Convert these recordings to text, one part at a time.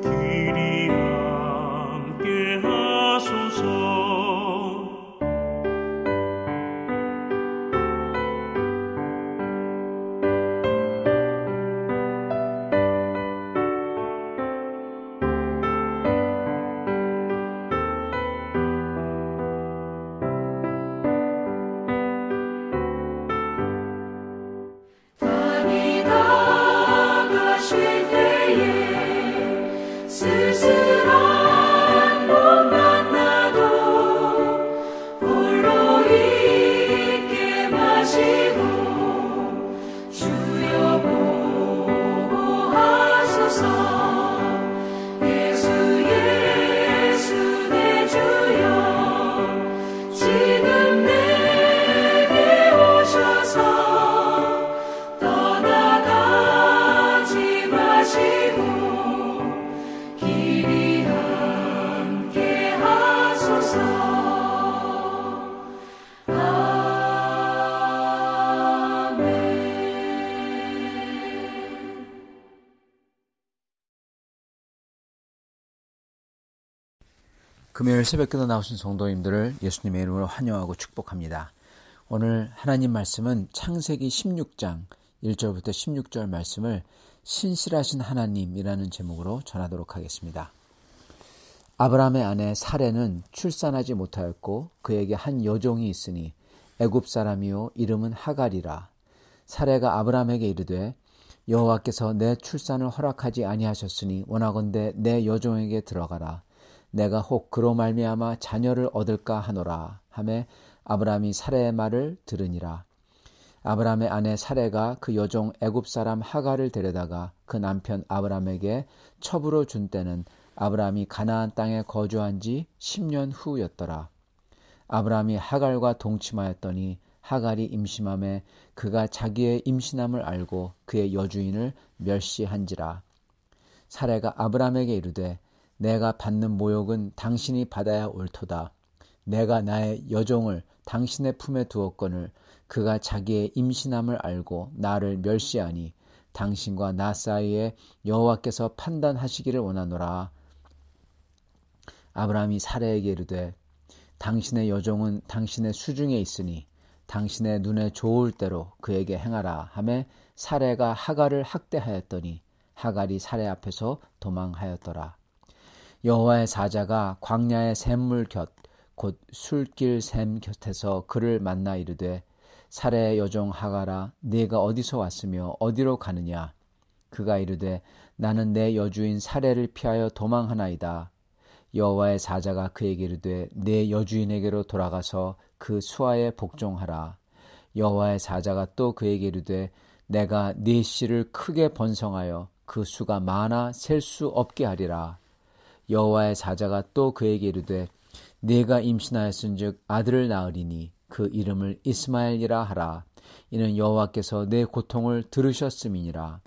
길이 함께 하소서. 금요일 새벽기도 나오신 성도님들을 예수님의 이름으로 환영하고 축복합니다. 오늘 하나님 말씀은 창세기 16장 1절부터 16절 말씀을 신실하신 하나님이라는 제목으로 전하도록 하겠습니다. 아브라함의 아내 사레는 출산하지 못하였고 그에게 한 여종이 있으니 애굽 사람이요 이름은 하갈이라. 사레가 아브라함에게 이르되 여호와께서 내 출산을 허락하지 아니하셨으니 원하건대 내 여종에게 들어가라. 내가 혹 그로 말미암아 자녀를 얻을까 하노라 하매 아브라함이 사레의 말을 들으니라. 아브라함의 아내 사레가 그 여종 애굽 사람 하갈을 데려다가 그 남편 아브라함에게 첩으로 준 때는 아브라함이 가나안 땅에 거주한 지 10년 후였더라. 아브라함이 하갈과 동침하였더니 하갈이 임신함에 그가 자기의 임신함을 알고 그의 여주인을 멸시한지라. 사레가 아브라함에게 이르되 내가 받는 모욕은 당신이 받아야 옳도다. 내가 나의 여종을 당신의 품에 두었거늘 그가 자기의 임신함을 알고 나를 멸시하니 당신과 나 사이에 여호와께서 판단하시기를 원하노라. 아브라함이 사레에게 이르되 당신의 여종은 당신의 수중에 있으니 당신의 눈에 좋을 대로 그에게 행하라 하매 사레가 하갈을 학대하였더니 하갈이 사레 앞에서 도망하였더라. 여호와의 사자가 광야의 샘물 곁 곧 술길 샘 곁에서 그를 만나 이르되 사레의 여종 하갈아 네가 어디서 왔으며 어디로 가느냐. 그가 이르되 나는 내 여주인 사레를 피하여 도망하나이다. 여호와의 사자가 그에게 이르되 내 여주인에게로 돌아가서 그 수하에 복종하라. 여호와의 사자가 또 그에게 이르되 내가 네 씨를 크게 번성하여 그 수가 많아 셀 수 없게 하리라. 여호와의 사자가 또 그에게 이르되 네가 임신하였은즉 아들을 낳으리니 그 이름을 이스마엘이라 하라. 이는 여호와께서 내 고통을 들으셨음이니라.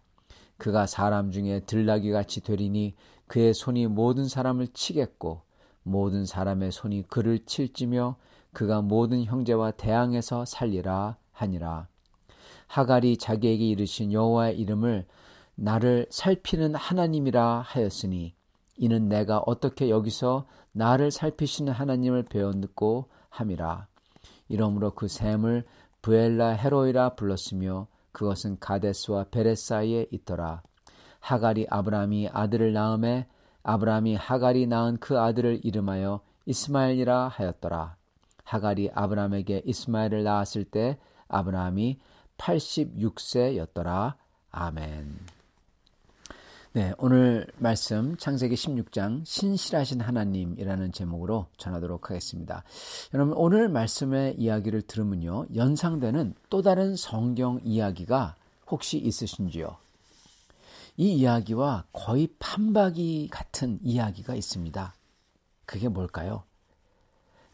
그가 사람 중에 들나귀같이 되리니 그의 손이 모든 사람을 치겠고 모든 사람의 손이 그를 칠지며 그가 모든 형제와 대항해서 살리라 하니라. 하갈이 자기에게 이르신 여호와의 이름을 나를 살피는 하나님이라 하였으니 이는 내가 어떻게 여기서 나를 살피시는 하나님을 배웠고 함이라. 이러므로 그 샘을 브엘라 헤로이라 불렀으며 그것은 가데스와 베렛 사이에 있더라. 하갈이 아브라함이 아들을 낳음에 아브라함이 하갈이 낳은 그 아들을 이름하여 이스마엘이라 하였더라. 하갈이 아브라함에게 이스마엘을 낳았을 때 아브라함이 86세였더라. 아멘. 네, 오늘 말씀 창세기 16장 신실하신 하나님이라는 제목으로 전하도록 하겠습니다. 여러분 오늘 말씀의 이야기를 들으면요 연상되는 또 다른 성경 이야기가 혹시 있으신지요? 이 이야기와 거의 판박이 같은 이야기가 있습니다. 그게 뭘까요?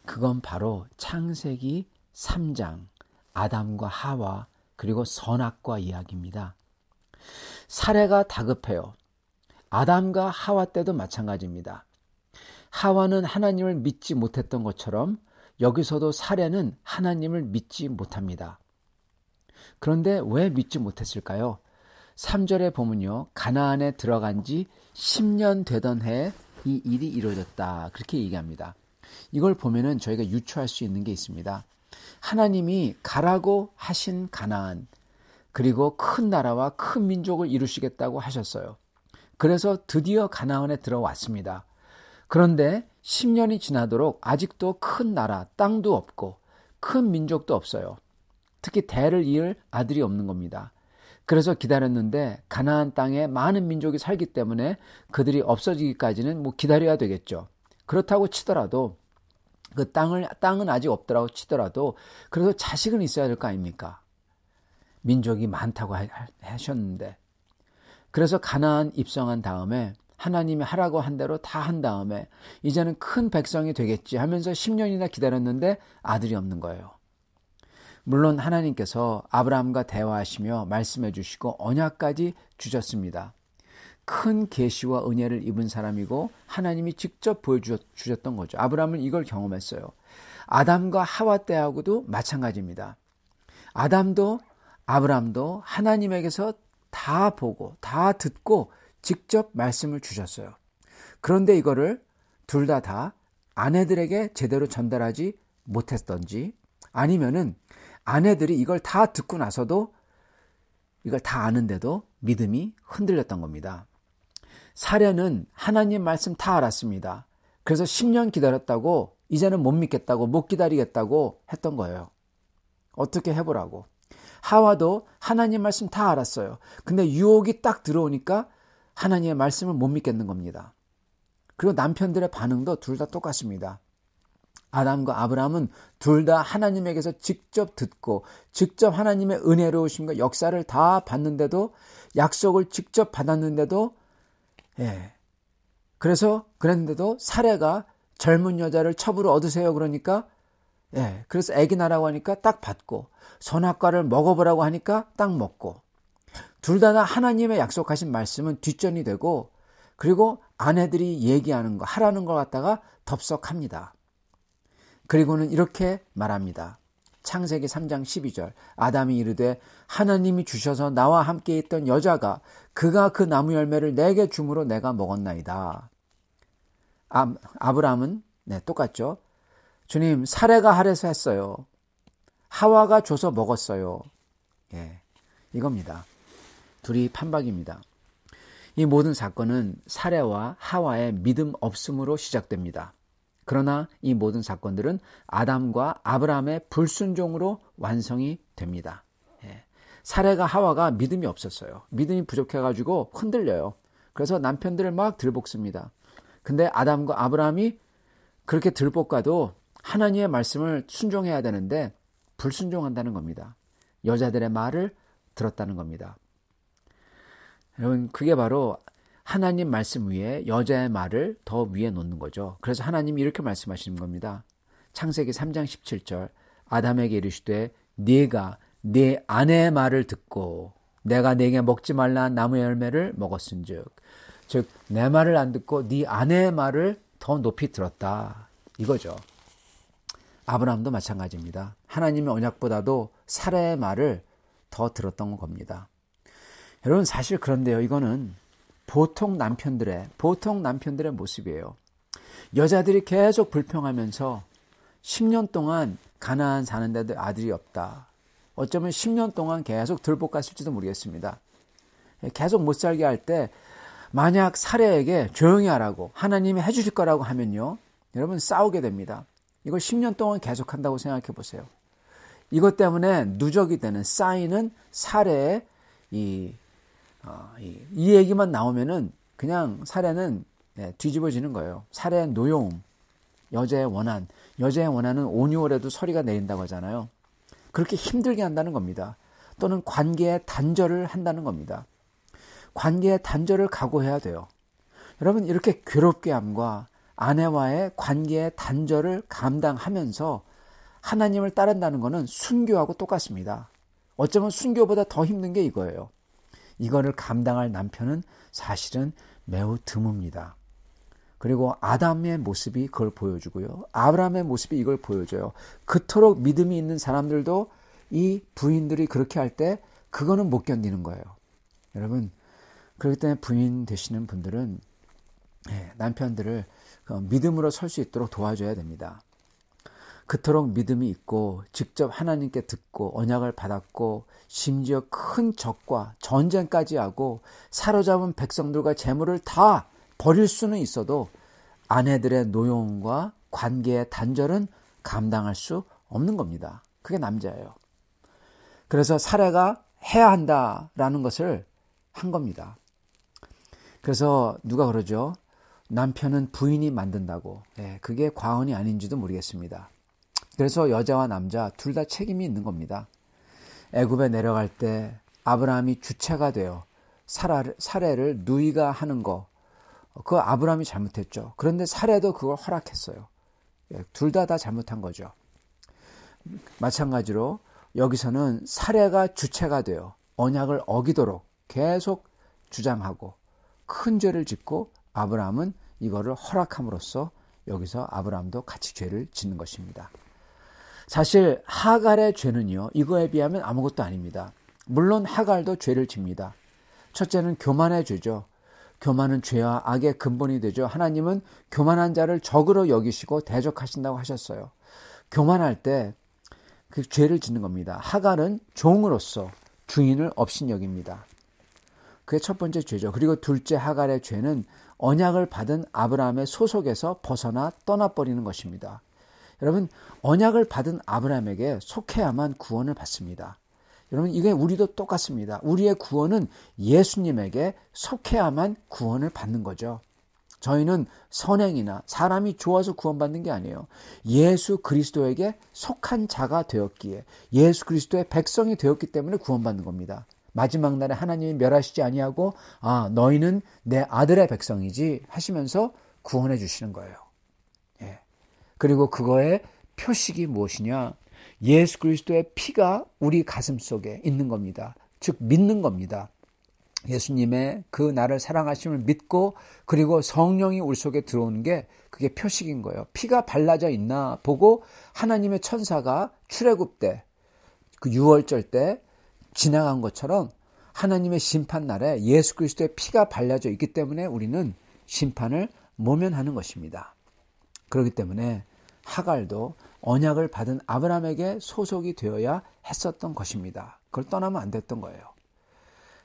그건 바로 창세기 3장 아담과 하와 그리고 선악과 이야기입니다. 사례가 다급해요. 아담과 하와 때도 마찬가지입니다. 하와는 하나님을 믿지 못했던 것처럼 여기서도 사례는 하나님을 믿지 못합니다. 그런데 왜 믿지 못했을까요? 3절에 보면요. 가나안에 들어간 지 10년 되던 해에 이 일이 이루어졌다. 그렇게 얘기합니다. 이걸 보면은 저희가 유추할 수 있는 게 있습니다. 하나님이 가라고 하신 가나안, 그리고 큰 나라와 큰 민족을 이루시겠다고 하셨어요. 그래서 드디어 가나안에 들어왔습니다. 그런데 10년이 지나도록 아직도 큰 나라, 땅도 없고 큰 민족도 없어요. 특히 대를 이을 아들이 없는 겁니다. 그래서 기다렸는데 가나안 땅에 많은 민족이 살기 때문에 그들이 없어지기까지는 기다려야 되겠죠. 그렇다고 치더라도 그 땅은 아직 없더라고 치더라도 그래도 자식은 있어야 될 거 아닙니까? 민족이 많다고 하셨는데. 그래서 가나안 입성한 다음에 하나님이 하라고 한 대로 다 한 다음에 이제는 큰 백성이 되겠지 하면서 10년이나 기다렸는데 아들이 없는 거예요. 물론 하나님께서 아브라함과 대화하시며 말씀해 주시고 언약까지 주셨습니다. 큰 계시와 은혜를 입은 사람이고 하나님이 직접 보여주셨던 거죠. 아브라함은 이걸 경험했어요. 아담과 하와 때하고도 마찬가지입니다. 아담도 아브라함도 하나님에게서 다 보고 다 듣고 직접 말씀을 주셨어요. 그런데 이거를 둘 다 아내들에게 제대로 전달하지 못했던지 아니면은 아내들이 이걸 다 듣고 나서도 이걸 다 아는데도 믿음이 흔들렸던 겁니다. 사례는 하나님 말씀 다 알았습니다. 그래서 10년 기다렸다고 이제는 못 믿겠다고 못 기다리겠다고 했던 거예요. 어떻게 해보라고. 하와도 하나님 말씀 다 알았어요. 근데 유혹이 딱 들어오니까 하나님의 말씀을 못 믿겠는 겁니다. 그리고 남편들의 반응도 둘 다 똑같습니다. 아담과 아브라함은 둘 다 하나님에게서 직접 듣고 직접 하나님의 은혜로우심과 역사를 다 봤는데도 약속을 직접 받았는데도 그랬는데도 사례가 젊은 여자를 첩으로 얻으세요 그러니까 그래서 애기 낳으라고 하니까 딱 받고 선악과를 먹어보라고 하니까 딱 먹고 둘 다 하나님의 약속하신 말씀은 뒷전이 되고 그리고 아내들이 얘기하는 거 하라는 걸 갖다가 덥석합니다. 그리고는 이렇게 말합니다. 창세기 3장 12절 아담이 이르되 하나님이 주셔서 나와 함께 있던 여자가 그가 그 나무 열매를 내게 주므로 내가 먹었나이다. 아브라함은 똑같죠. 주님 사례가 하래서 했어요. 하와가 줘서 먹었어요. 이겁니다. 둘이 판박입니다. 이 모든 사건은 사례와 하와의 믿음 없음으로 시작됩니다. 그러나 이 모든 사건들은 아담과 아브라함의 불순종으로 완성이 됩니다. 사례가 하와가 믿음이 없었어요. 믿음이 부족해가지고 흔들려요. 그래서 남편들을 막 들볶습니다. 근데 아담과 아브라함이 그렇게 들볶아도 하나님의 말씀을 순종해야 되는데 불순종한다는 겁니다. 여자들의 말을 들었다는 겁니다. 여러분 그게 바로 하나님 말씀 위에 여자의 말을 더 위에 놓는 거죠. 그래서 하나님이 이렇게 말씀하시는 겁니다. 창세기 3장 17절 아담에게 이르시되 네가 네 아내의 말을 듣고 내가 네게 먹지 말라 나무의 열매를 먹었은즉 즉 내 말을 안 듣고 네 아내의 말을 더 높이 들었다 이거죠. 아브라함도 마찬가지입니다. 하나님의 언약보다도 사례의 말을 더 들었던 겁니다. 여러분 사실 그런데요. 이거는 보통 남편들의 모습이에요. 여자들이 계속 불평하면서 10년 동안 가나안 사는데도 아들이 없다. 어쩌면 10년 동안 계속 들볶았을지도 모르겠습니다. 계속 못 살게 할 때 만약 사례에게 조용히 하라고 하나님이 해주실 거라고 하면요. 여러분 싸우게 됩니다. 이걸 10년 동안 계속한다고 생각해 보세요. 이것 때문에 누적이 되는 쌓이는 사례의 이 얘기만 나오면은 그냥 사례는 뒤집어지는 거예요. 사례의 노여움, 여자의 원한은 5, 6월에도 서리가 내린다고 하잖아요. 그렇게 힘들게 한다는 겁니다. 또는 관계의 단절을 한다는 겁니다. 관계의 단절을 각오해야 돼요. 여러분 이렇게 괴롭게 함과 아내와의 관계의 단절을 감당하면서 하나님을 따른다는 것은 순교하고 똑같습니다. 어쩌면 순교보다 더 힘든 게 이거예요. 이거를 감당할 남편은 사실은 매우 드뭅니다. 그리고 아담의 모습이 그걸 보여주고요. 아브라함의 모습이 이걸 보여줘요. 그토록 믿음이 있는 사람들도 이 부인들이 그렇게 할 때 그거는 못 견디는 거예요. 여러분, 그렇기 때문에 부인 되시는 분들은 남편들을 믿음으로 설 수 있도록 도와줘야 됩니다. 그토록 믿음이 있고 직접 하나님께 듣고 언약을 받았고 심지어 큰 적과 전쟁까지 하고 사로잡은 백성들과 재물을 다 버릴 수는 있어도 아내들의 노여움과 관계의 단절은 감당할 수 없는 겁니다. 그게 남자예요. 그래서 사례가 해야 한다라는 것을 한 겁니다. 그래서 누가 그러죠? 남편은 부인이 만든다고. 그게 과언이 아닌지도 모르겠습니다. 그래서 여자와 남자 둘 다 책임이 있는 겁니다. 애굽에 내려갈 때 아브라함이 주체가 되어 사례를 누이가 하는 거, 그거 아브라함이 잘못했죠. 그런데 사례도 그걸 허락했어요. 둘 다 잘못한 거죠. 마찬가지로 여기서는 사례가 주체가 되어 언약을 어기도록 계속 주장하고 큰 죄를 짓고 아브라함은 이거를 허락함으로써 여기서 아브라함도 같이 죄를 짓는 것입니다. 사실 하갈의 죄는요, 이거에 비하면 아무것도 아닙니다. 물론 하갈도 죄를 집니다. 첫째는 교만의 죄죠. 교만은 죄와 악의 근본이 되죠. 하나님은 교만한 자를 적으로 여기시고 대적하신다고 하셨어요. 교만할 때 그 죄를 짓는 겁니다. 하갈은 종으로서 주인을 업신여깁니다. 그게 첫 번째 죄죠. 그리고 둘째 하갈의 죄는 언약을 받은 아브라함의 소속에서 벗어나 떠나버리는 것입니다. 여러분, 언약을 받은 아브라함에게 속해야만 구원을 받습니다. 여러분, 이게 우리도 똑같습니다. 우리의 구원은 예수님에게 속해야만 구원을 받는 거죠. 저희는 선행이나 사람이 좋아서 구원받는 게 아니에요. 예수 그리스도에게 속한 자가 되었기에, 예수 그리스도의 백성이 되었기 때문에 구원받는 겁니다. 마지막 날에 하나님이 멸하시지 아니하고 너희는 내 아들의 백성이지 하시면서 구원해 주시는 거예요. 그리고 그거의 표식이 무엇이냐? 예수 그리스도의 피가 우리 가슴 속에 있는 겁니다. 즉 믿는 겁니다. 예수님의 그 나를 사랑하심을 믿고 그리고 성령이 우리 속에 들어오는 게 그게 표식인 거예요. 피가 발라져 있나 보고 하나님의 천사가 출애굽 때 그 유월절 때 지나간 것처럼 하나님의 심판 날에 예수 그리스도의 피가 발라져 있기 때문에 우리는 심판을 모면하는 것입니다. 그렇기 때문에 하갈도 언약을 받은 아브라함에게 소속이 되어야 했었던 것입니다. 그걸 떠나면 안 됐던 거예요.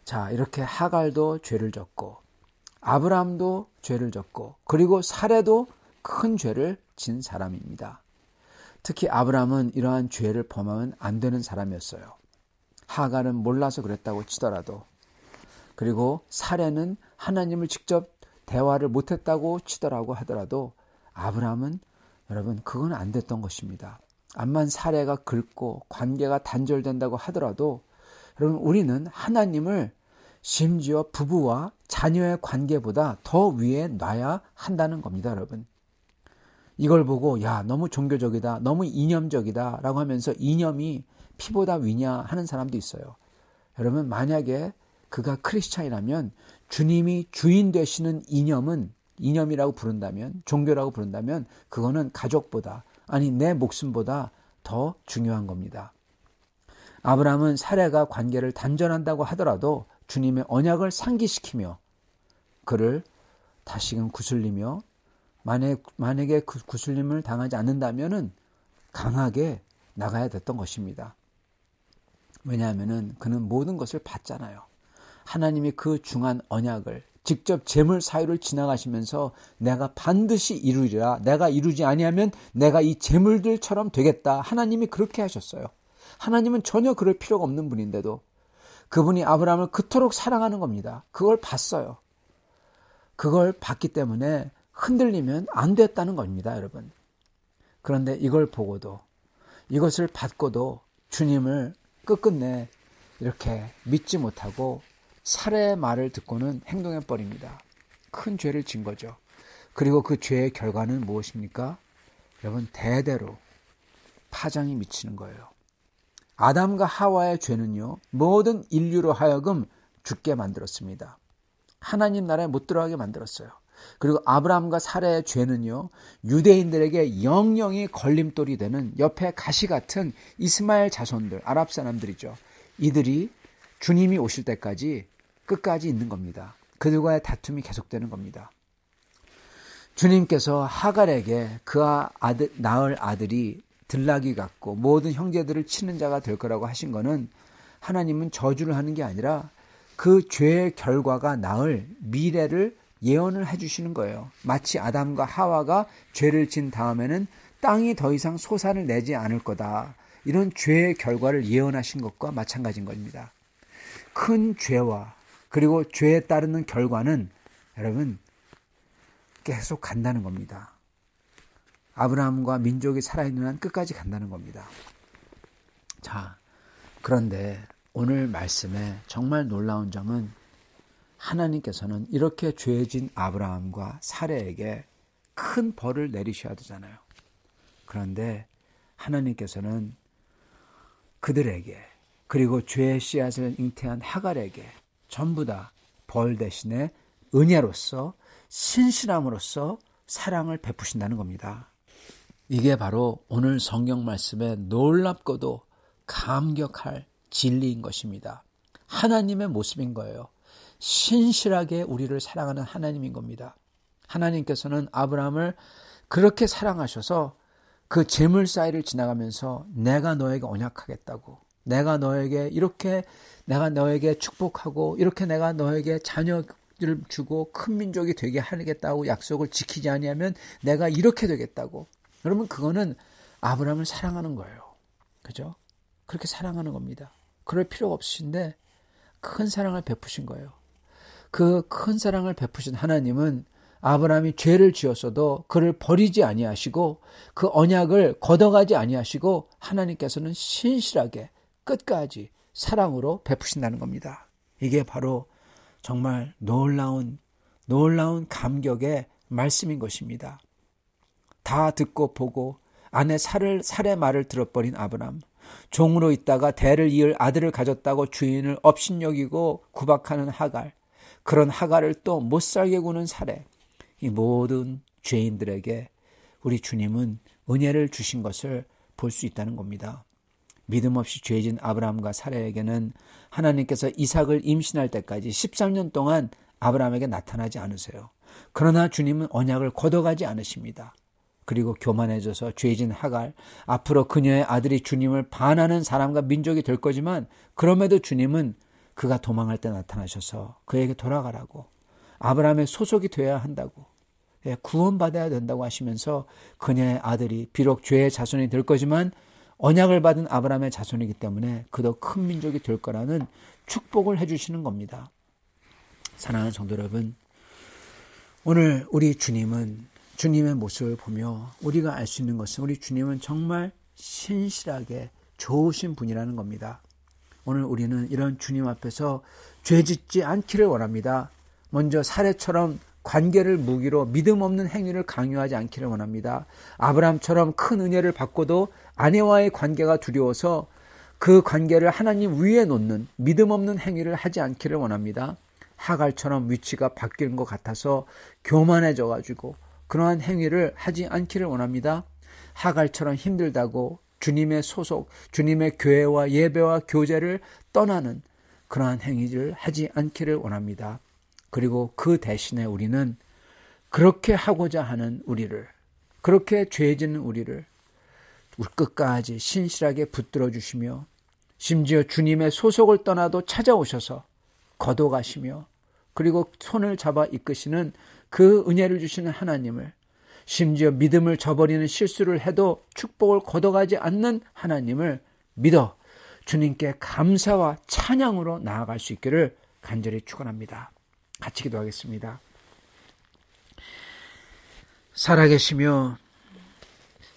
자, 이렇게 하갈도 죄를 졌고 아브라함도 죄를 졌고 그리고 사례도 큰 죄를 진 사람입니다. 특히 아브라함은 이러한 죄를 범하면 안 되는 사람이었어요. 하갈은 몰라서 그랬다고 치더라도, 그리고 사례는 하나님을 직접 대화를 못했다고 치더라고 하더라도 아브라함은 여러분 그건 안 됐던 것입니다. 암만 사례가 긁고 관계가 단절된다고 하더라도 여러분 우리는 하나님을 심지어 부부와 자녀의 관계보다 더 위에 놔야 한다는 겁니다. 여러분, 이걸 보고 야 너무 종교적이다, 너무 이념적이다 라고 하면서 이념이 피보다 위냐 하는 사람도 있어요. 여러분, 만약에 그가 크리스찬이라면 주님이 주인 되시는 이념이라고 부른다면, 종교라고 부른다면 그거는 가족보다, 아니 내 목숨보다 더 중요한 겁니다. 아브라함은 사례가 관계를 단절한다고 하더라도 주님의 언약을 상기시키며 그를 다시금 구슬리며 만약에 그 구슬림을 당하지 않는다면은 강하게 나가야 됐던 것입니다. 왜냐하면은 그는 모든 것을 봤잖아요. 하나님이 그 중한 언약을 직접 재물 사유를 지나가시면서 내가 반드시 이루리라, 내가 이루지 아니하면 내가 이 재물들처럼 되겠다, 하나님이 그렇게 하셨어요. 하나님은 전혀 그럴 필요가 없는 분인데도 그분이 아브라함을 그토록 사랑하는 겁니다. 그걸 봤어요. 그걸 봤기 때문에 흔들리면 안 됐다는 겁니다, 여러분. 그런데 이걸 보고도, 이것을 받고도 주님을 끝끝내 이렇게 믿지 못하고 사례의 말을 듣고는 행동해버립니다. 큰 죄를 진 거죠. 그리고 그 죄의 결과는 무엇입니까? 여러분, 대대로 파장이 미치는 거예요. 아담과 하와의 죄는요, 모든 인류로 하여금 죽게 만들었습니다. 하나님 나라에 못 들어가게 만들었어요. 그리고 아브라함과 사례의 죄는요, 유대인들에게 영영이 걸림돌이 되는 옆에 가시 같은 이스마엘 자손들, 아랍 사람들이죠. 이들이 주님이 오실 때까지 끝까지 있는 겁니다. 그들과의 다툼이 계속되는 겁니다. 주님께서 하갈에게 그와 낳을 아들이 들나귀 같고 모든 형제들을 치는 자가 될 거라고 하신 거는 하나님은 저주를 하는 게 아니라 그 죄의 결과가 낳을 미래를 예언을 해주시는 거예요. 마치 아담과 하와가 죄를 진 다음에는 땅이 더 이상 소산을 내지 않을 거다. 이런 죄의 결과를 예언하신 것과 마찬가지인 겁니다. 큰 죄와 그리고 죄에 따르는 결과는 여러분 계속 간다는 겁니다. 아브라함과 민족이 살아있는 한 끝까지 간다는 겁니다. 자, 그런데 오늘 말씀에 정말 놀라운 점은 하나님께서는 이렇게 죄진 아브라함과 사레에게 큰 벌을 내리셔야 되잖아요. 그런데 하나님께서는 그들에게 그리고 죄의 씨앗을 잉태한 하갈에게 전부 다 벌 대신에 은혜로서 신실함으로써 사랑을 베푸신다는 겁니다. 이게 바로 오늘 성경 말씀에 놀랍고도 감격할 진리인 것입니다. 하나님의 모습인 거예요. 신실하게 우리를 사랑하는 하나님인 겁니다. 하나님께서는 아브라함을 그렇게 사랑하셔서 그 재물 사이를 지나가면서 내가 너에게 언약하겠다고, 내가 너에게 이렇게 내가 너에게 축복하고 이렇게 내가 너에게 자녀를 주고 큰 민족이 되게 하겠다고 약속을 지키지 아니하면 내가 이렇게 되겠다고. 여러분 그거는 아브라함을 사랑하는 거예요. 그죠? 그렇게 사랑하는 겁니다. 그럴 필요가 없으신데 큰 사랑을 베푸신 거예요. 그 큰 사랑을 베푸신 하나님은 아브라함이 죄를 지었어도 그를 버리지 아니하시고 그 언약을 걷어가지 아니하시고 하나님께서는 신실하게 끝까지 사랑으로 베푸신다는 겁니다. 이게 바로 정말 놀라운 감격의 말씀인 것입니다. 다 듣고 보고 아내 살의 말을 들어버린 아브라함, 종으로 있다가 대를 이을 아들을 가졌다고 주인을 업신여기고 구박하는 하갈, 그런 하갈을 또 못살게 구는 사레, 이 모든 죄인들에게 우리 주님은 은혜를 주신 것을 볼 수 있다는 겁니다. 믿음 없이 죄진 아브라함과 사레에게는 하나님께서 이삭을 임신할 때까지 13년 동안 아브라함에게 나타나지 않으세요. 그러나 주님은 언약을 걷어가지 않으십니다. 그리고 교만해져서 죄진 하갈, 앞으로 그녀의 아들이 주님을 반하는 사람과 민족이 될 거지만 그럼에도 주님은 그가 도망할 때 나타나셔서 그에게 돌아가라고, 아브라함의 소속이 되어야 한다고, 구원받아야 된다고 하시면서 그녀의 아들이 비록 죄의 자손이 될 거지만 언약을 받은 아브라함의 자손이기 때문에 그도 큰 민족이 될 거라는 축복을 해주시는 겁니다. 사랑하는 성도 여러분, 오늘 우리 주님은 주님의 모습을 보며 우리가 알 수 있는 것은 우리 주님은 정말 신실하게 좋으신 분이라는 겁니다. 오늘 우리는 이런 주님 앞에서 죄짓지 않기를 원합니다. 먼저 사례처럼 관계를 무기로 믿음 없는 행위를 강요하지 않기를 원합니다. 아브라함처럼 큰 은혜를 받고도 아내와의 관계가 두려워서 그 관계를 하나님 위에 놓는 믿음 없는 행위를 하지 않기를 원합니다. 하갈처럼 위치가 바뀌는 것 같아서 교만해져가지고 그러한 행위를 하지 않기를 원합니다. 하갈처럼 힘들다고 주님의 소속, 주님의 교회와 예배와 교제를 떠나는 그러한 행위를 하지 않기를 원합니다. 그리고 그 대신에 우리는 그렇게 하고자 하는 우리를, 그렇게 죄 짓는 우리를 끝까지 신실하게 붙들어 주시며 심지어 주님의 소속을 떠나도 찾아오셔서 거둬가시며 그리고 손을 잡아 이끄시는 그 은혜를 주시는 하나님을, 심지어 믿음을 저버리는 실수를 해도 축복을 거둬가지 않는 하나님을 믿어 주님께 감사와 찬양으로 나아갈 수 있기를 간절히 축원합니다. 같이 기도하겠습니다. 살아계시며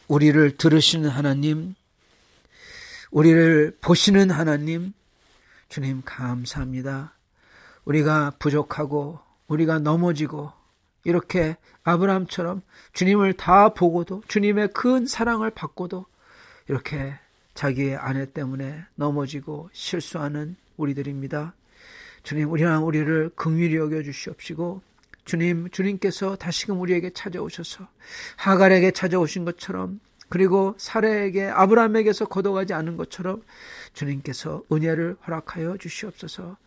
우리를 들으시는 하나님, 우리를 보시는 하나님, 주님 감사합니다. 우리가 부족하고 우리가 넘어지고 이렇게 아브라함처럼 주님을 다 보고도 주님의 큰 사랑을 받고도 이렇게 자기의 아내 때문에 넘어지고 실수하는 우리들입니다. 주님, 우리를 긍휼히 여겨 주시옵시고 주님께서 다시금 우리에게 찾아오셔서 하갈에게 찾아오신 것처럼 그리고 사레에게 아브라함에게서 걷어가지 않은 것처럼 주님께서 은혜를 허락하여 주시옵소서.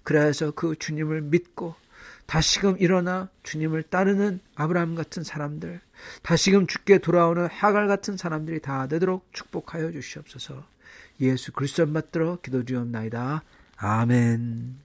그래서 그 주님을 믿고 다시금 일어나 주님을 따르는 아브라함 같은 사람들, 다시금 주께 돌아오는 하갈 같은 사람들이 다 되도록 축복하여 주시옵소서. 예수 그리스도 받들어 기도드리옵나이다. 아멘.